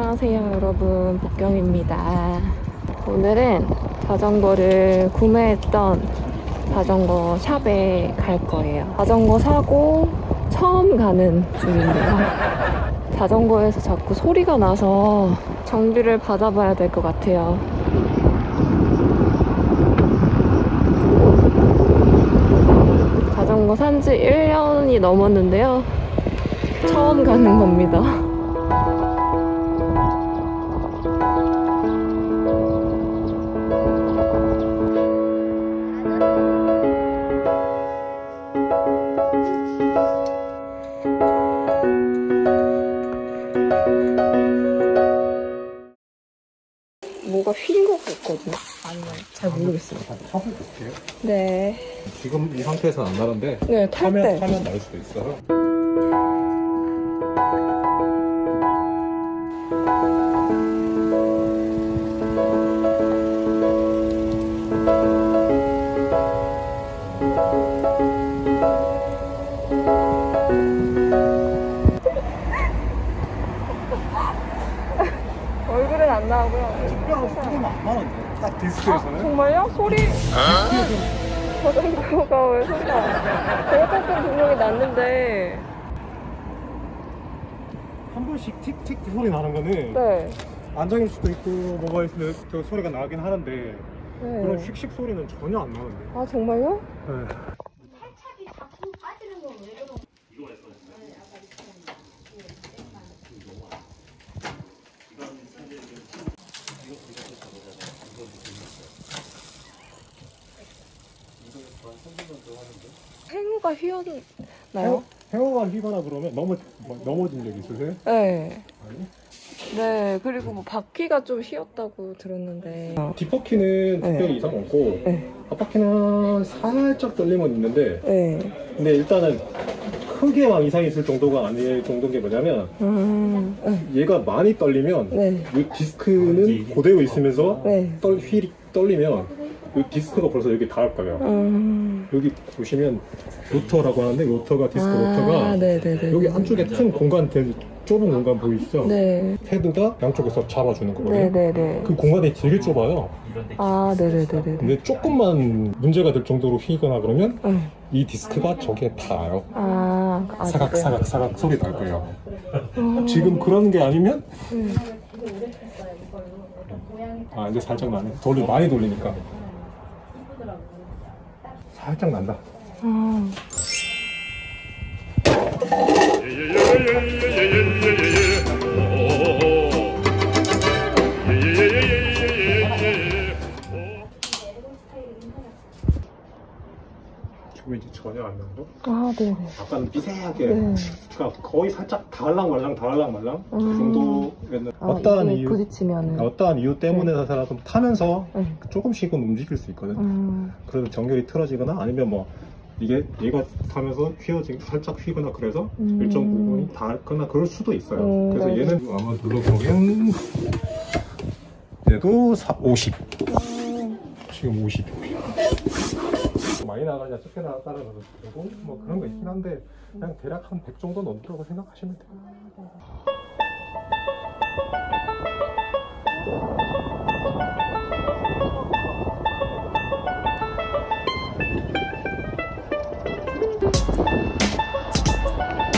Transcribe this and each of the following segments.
안녕하세요 여러분, 복경입니다. 오늘은 자전거를 구매했던 자전거 샵에 갈 거예요. 자전거 사고 처음 가는 중인데요. 자전거에서 자꾸 소리가 나서 정비를 받아봐야 될 것 같아요. 자전거 산지 1년이 넘었는데요. 처음 가는 겁니다. 뭐가 휜 것 같거든요. 아니면 잘 모르겠어요. 타볼 볼게요. 네. 지금 이 상태에서는 안 나는데 네, 타면 날 수도 있어요. 얼굴은 안 나오고요. 특별한 소리는 안 나는데 딱 디스크에서는. 정말요? 소리? 자전거가 왜 소리가? 제가 탔던 분명히 났는데. 한 번씩 틱틱 소리 나는 거는 네. 안장일 수도 있고 뭐가 있으면 그 소리가 나긴 하는데 네. 그런 씩씩 소리는 전혀 안 나는데. 아 정말요? 네. 살짝이 자꾸 빠지는 거 왜 그런? 행우가 휘었나요? 헤어가 휘거나 그러면 넘어진 적 있으세요? 네. 아니? 네. 그리고 뭐 바퀴가 좀 휘었다고 들었는데. 뒷바퀴는 특별히 이상 없고 네. 앞바퀴는 살짝 떨림은 있는데 네. 근데 일단은 크게 막 이상이 있을 정도가 아닐 정도인 게 뭐냐면 네. 얘가 많이 떨리면 네. 이 디스크는 그대로 있으면서 네. 휠이 떨리면 이 디스크가 벌써 여기 닿을 거예요. 여기 보시면 로터라고 하는데 로터가 디스크 로터가 네네네. 여기 안쪽에 큰 공간 좁은 공간 보이시죠? 네. 헤드가 양쪽에서 잡아주는 거거든요. 네네네. 그 공간이 되게 좁아요. 아 네네네네. 근데 조금만 문제가 될 정도로 휘거나 그러면 이 디스크가 저기에 닿아요. 사각 소리 날 거예요. 지금 그런 게 아니면 이제 살짝 나네. 많이 돌리니까 살짝 난다. 지금 이제 전혀 안 나고. 아 네네. 약간 미세하게, 그러니까 거의 살짝 닿을랑 말랑 그 정도였는데 어떠한 이유, 부딪히면은 어떠한 이유 때문에서라도 타면서 조금씩은 움직일 수 있거든. 그래도 정렬이 틀어지거나 아니면 뭐 얘가 타면서 살짝 휘거나 그래서 일정 부분이 닿거나 그럴 수도 있어요. 그래서 얘는 아마 눌러보면 얘도 50. 지금 50. 많이 나가냐 적게 나갔다는 것도 되고 뭐 그런 거 있긴 한데 그냥 대략 한 100 정도 넘는다고 생각하시면 돼요.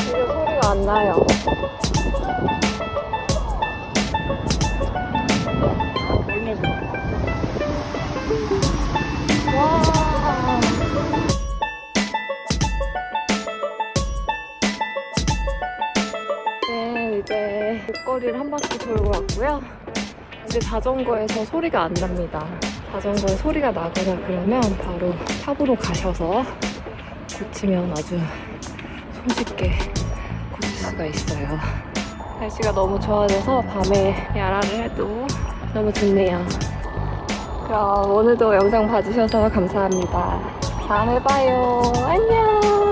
이게 소리가 안 나요. 와. 네, 이제 목거리를 한 바퀴 돌고 왔고요. 이제 자전거에서 소리가 안 납니다. 자전거에 소리가 나거나 그러면 바로 샵으로 가셔서 고치면 아주 손쉽게 고칠 수가 있어요. 날씨가 너무 좋아져서 밤에 야라를 해도 너무 좋네요. 그럼 오늘도 영상 봐주셔서 감사합니다. 다음에 봐요. 안녕.